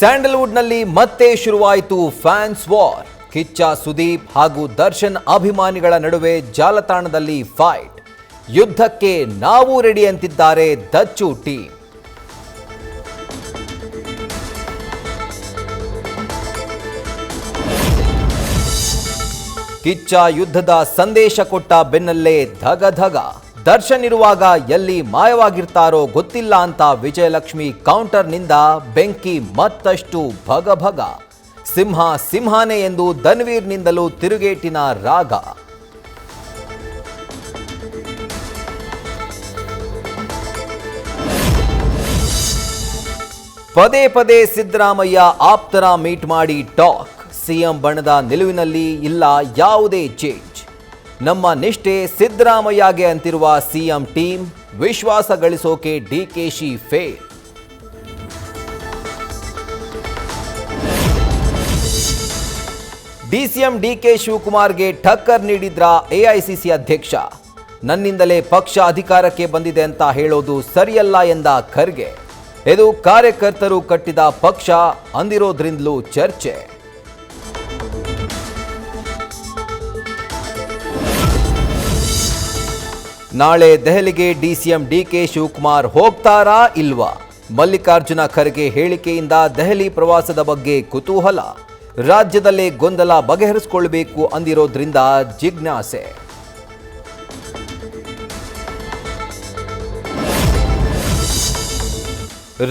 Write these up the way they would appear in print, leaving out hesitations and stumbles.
ಸ್ಯಾಂಡಲ್ವುಡ್ನಲ್ಲಿ ಮತ್ತೆ ಶುರುವಾಯಿತು fans war. Kichcha Sudeep ಹಾಗೂ ದರ್ಶನ್ ಅಭಿಮಾನಿಗಳ ನಡುವೆ ಜಾಲತಾಣದಲ್ಲಿ ಫೈಟ್. ಯುದ್ಧಕ್ಕೆ ನಾವು ರೆಡಿ ಅಂತಿದ್ದಾರೆ ದಚ್ಚು ಟೀಮ್. ಕಿಚ್ಚ ಯುದ್ಧದ ಸಂದೇಶ ಕೊಟ್ಟ ಬೆನ್ನಲ್ಲೇ ಧಗಧಗ. ದರ್ಶನ್ ಇರುವಾಗ ಎಲ್ಲಿ ಮಾಯವಾಗಿರ್ತಾರೋ ಗೊತ್ತಿಲ್ಲ ಅಂತ ವಿಜಯಲಕ್ಷ್ಮಿ ಕೌಂಟರ್ನಿಂದ ಬೆಂಕಿ ಮತ್ತಷ್ಟು ಭಗಭಗ. ಸಿಂಹ ಸಿಂಹಾನೆ ಎಂದು ಧನ್ವೀರ್ನಿಂದಲೂ ತಿರುಗೇಟಿನ ರಾಗ. ಪದೇ ಪದೇ ಸಿದ್ದರಾಮಯ್ಯ ಆಪ್ತರ ಮೀಟ್ ಮಾಡಿ ಟಾಕ್. ಸಿಎಂ ಬಣದ ನಿಲುವಿನಲ್ಲಿ ಇಲ್ಲ ಯಾವುದೇ ಚೇಂಜ್. ನಮ್ಮ ನಿಷ್ಠೆ ಸಿದ್ದರಾಮಯ್ಯಗೆ ಅಂತಿರುವ ಸಿಎಂ ಟೀಮ್. ವಿಶ್ವಾಸ ಗಳಿಸೋಕೆ ಡಿಕೆಶಿ ಫೇಲ್. ಡಿಸಿಎಂ ಡಿಕೆ ಶಿವಕುಮಾರ್ಗೆ ಟಕ್ಕರ್ ನೀಡಿದ್ರ ಎಐಸಿಸಿ ಅಧ್ಯಕ್ಷ. ನನ್ನಿಂದಲೇ ಪಕ್ಷ ಅಧಿಕಾರಕ್ಕೆ ಬಂದಿದೆ ಅಂತ ಹೇಳೋದು ಸರಿಯಲ್ಲ ಎಂದ ಖರ್ಗೆ. ಇದು ಕಾರ್ಯಕರ್ತರು ಕಟ್ಟಿದ ಪಕ್ಷ ಅಂದಿರೋದ್ರಿಂದಲೂ ಚರ್ಚೆ. ನಾಳೆ ದೆಹಲಿಗೆ ಡಿಸಿಎಂ ಡಿಕೆ ಶಿವಕುಮಾರ್ ಹೋಗ್ತಾರಾ ಇಲ್ವಾ? ಮಲ್ಲಿಕಾರ್ಜುನ ಖರ್ಗೆ ಹೇಳಿಕೆಯಿಂದ ದೆಹಲಿ ಪ್ರವಾಸದ ಬಗ್ಗೆ ಕುತೂಹಲ. ರಾಜ್ಯದಲ್ಲೇ ಗೊಂದಲ ಬಗೆಹರಿಸಿಕೊಳ್ಳಬೇಕು ಅಂದಿರೋದ್ರಿಂದ ಜಿಜ್ಞಾಸೆ.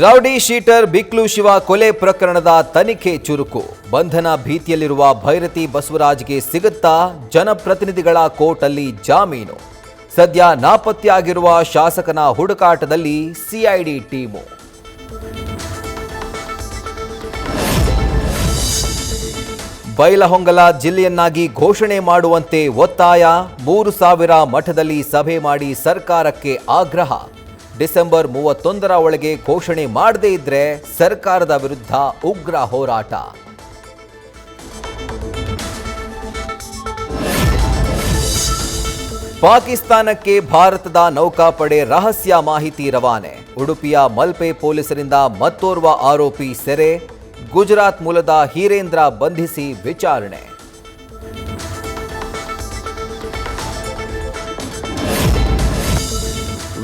ರೌಡಿ ಶೀಟರ್ ಬಿಕ್ಲು ಶಿವ ಕೊಲೆ ಪ್ರಕರಣದ ತನಿಖೆ ಚುರುಕು. ಬಂಧನ ಭೀತಿಯಲ್ಲಿರುವ ಭೈರತಿ ಬಸವರಾಜ್ಗೆ ಸಿಗುತ್ತಾ ಜನಪ್ರತಿನಿಧಿಗಳ ಕೋರ್ಟಲ್ಲಿ ಜಾಮೀನು. ಸದ್ಯ ನಾಪತ್ತೆಯಾಗಿರುವ ಶಾಸಕನ ಹುಡುಕಾಟದಲ್ಲಿ ಸಿಐಡಿ ಟೀಮು. ಬೈಲಹೊಂಗಲ ಜಿಲ್ಲೆಯನ್ನಾಗಿ ಘೋಷಣೆ ಮಾಡುವಂತೆ ಒತ್ತಾಯ. 3,000 ಮಠದಲ್ಲಿ ಸಭೆ ಮಾಡಿ ಸರ್ಕಾರಕ್ಕೆ ಆಗ್ರಹ. ಡಿಸೆಂಬರ್ 31ರ ಒಳಗೆ ಘೋಷಣೆ ಮಾಡದೇ ಇದ್ರೆ ಸರ್ಕಾರದ ವಿರುದ್ಧ ಉಗ್ರ ಹೋರಾಟ. ಪಾಕಿಸ್ತಾನಕ್ಕೆ ಭಾರತದ ನೌಕಾಪಡೆ ರಹಸ್ಯ ಮಾಹಿತಿ ರವಾನೆ. ಉಡುಪಿಯ ಮಲ್ಪೆ ಪೊಲೀಸರಿಂದ ಮತ್ತೋರ್ವ ಆರೋಪಿ ಸೆರೆ. ಗುಜರಾತ್ ಮೂಲದ ಹೀರೇಂದ್ರ ಬಂಧಿಸಿ ವಿಚಾರಣೆ.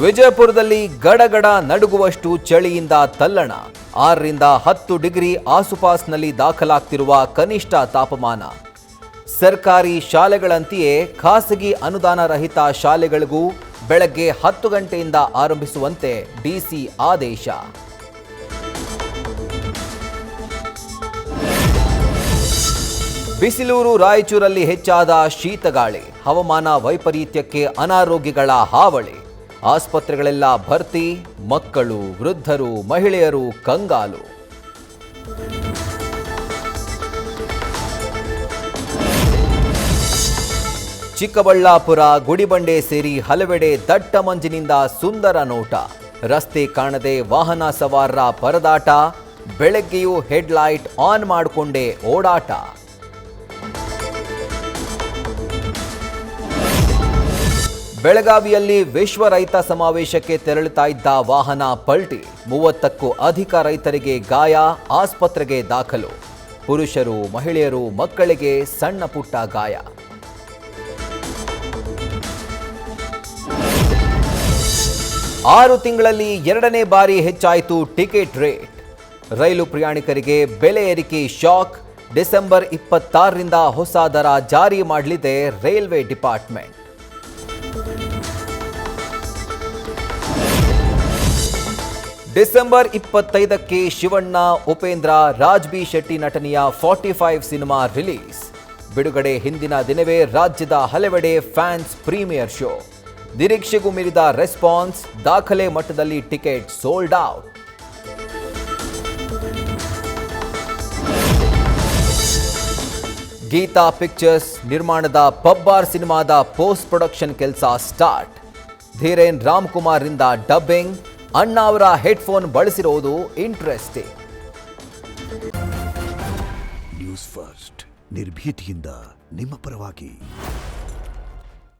ವಿಜಯಪುರದಲ್ಲಿ ಗಡಗಡ ನಡುಗುವಷ್ಟು ಚಳಿಯಿಂದ ತಲ್ಲಣ. 6ರಿಂದ 10 ಡಿಗ್ರಿ ಆಸುಪಾಸ್ನಲ್ಲಿ ದಾಖಲಾಗ್ತಿರುವ ಕನಿಷ್ಠ ತಾಪಮಾನ. ಸರ್ಕಾರಿ ಶಾಲೆಗಳಂತೆಯೇ ಖಾಸಗಿ ಅನುದಾನ ರಹಿತ ಶಾಲೆಗಳಿಗೂ ಬೆಳಗ್ಗೆ 10 ಗಂಟೆಯಿಂದ ಆರಂಭಿಸುವಂತೆ ಡಿಸಿ ಆದೇಶ. ಬಿಸಿಲೂರು ರಾಯಚೂರಲ್ಲಿ ಹೆಚ್ಚಾದ ಶೀತಗಾಳಿ. ಹವಾಮಾನ ವೈಪರೀತ್ಯಕ್ಕೆ ಅನಾರೋಗ್ಯಗಳ ಹಾವಳಿ. ಆಸ್ಪತ್ರೆಗಳೆಲ್ಲ ಭರ್ತಿ. ಮಕ್ಕಳು, ವೃದ್ಧರು, ಮಹಿಳೆಯರು ಕಂಗಾಲು. ಚಿಕ್ಕಬಳ್ಳಾಪುರ, ಗುಡಿಬಂಡೆ ಸೇರಿ ಹಲವೆಡೆ ದಟ್ಟ ಮಂಜಿನಿಂದ ಸುಂದರ ನೋಟ. ರಸ್ತೆ ಕಾಣದೆ ವಾಹನ ಸವಾರರ ಪರದಾಟ. ಬೆಳಗ್ಗೆಯೂ ಹೆಡ್ಲೈಟ್ ಆನ್ ಮಾಡಿಕೊಂಡೇ ಓಡಾಟ. ಬೆಳಗಾವಿಯಲ್ಲಿ ವಿಶ್ವ ರೈತ ಸಮಾವೇಶಕ್ಕೆ ತೆರಳುತ್ತಾ ಇದ್ದ ವಾಹನ ಪಲ್ಟಿ. 30ಕ್ಕೂ ಅಧಿಕ ರೈತರಿಗೆ ಗಾಯ. ಆಸ್ಪತ್ರೆಗೆ ದಾಖಲು. ಪುರುಷರು, ಮಹಿಳೆಯರು, ಮಕ್ಕಳಿಗೆ ಸಣ್ಣ ಪುಟ್ಟ ಗಾಯ. ಆರು ತಿಂಗಳಲ್ಲಿ 2ನೇ ಬಾರಿ ಹೆಚ್ಚಾಯಿತು ಟಿಕೆಟ್ ರೇಟ್. ರೈಲು ಪ್ರಯಾಣಿಕರಿಗೆ ಬೆಲೆ ಏರಿಕೆ ಶಾಕ್. ಡಿಸೆಂಬರ್ 26ರಿಂದ ಹೊಸ ದರ ಜಾರಿ ಮಾಡಲಿದೆ ರೈಲ್ವೆ ಡಿಪಾರ್ಟ್ಮೆಂಟ್. ಡಿಸೆಂಬರ್ 25ಕ್ಕೆ ಶಿವಣ್ಣ, ಉಪೇಂದ್ರ, ರಾಜ್ ಬಿ ಶೆಟ್ಟಿ ನಟನೆಯ 45 ಸಿನಿಮಾ ರಿಲೀಸ್. ಬಿಡುಗಡೆ ಹಿಂದಿನ ದಿನವೇ ರಾಜ್ಯದ ಹಲವೆಡೆ ಫ್ಯಾನ್ಸ್ ಪ್ರೀಮಿಯರ್ ಶೋ. ನಿರೀಕ್ಷೆಗೂ ಮೀರಿದ ರೆಸ್ಪಾನ್ಸ್. ದಾಖಲೆ ಮಟ್ಟದಲ್ಲಿ ticket sold out. Geetha pictures ನಿರ್ಮಾಣದ ಪಬ್ಬಾರ್ ಸಿನಿಮಾದ ಪೋಸ್ಟ್ ಪ್ರೊಡಕ್ಷನ್ ಕೆಲಸ ಸ್ಟಾರ್ಟ್. ಧೀರೇನ್ ರಾಮ್ಕುಮಾರ್ ರಿಂದ ಡಬ್ಬಿಂಗ್. ಅಣ್ಣ ಅವರ ಹೆಡ್ಫೋನ್ ಬಳಸಿರೋದು ಇಂಟ್ರೆಸ್ಟಿಂಗ್. ನ್ಯೂಸ್ ಫಸ್ಟ್ ನಿರ್ಭೀತಿಯಿಂದ ನಿಮ್ಮ ಪರವಾಗಿ.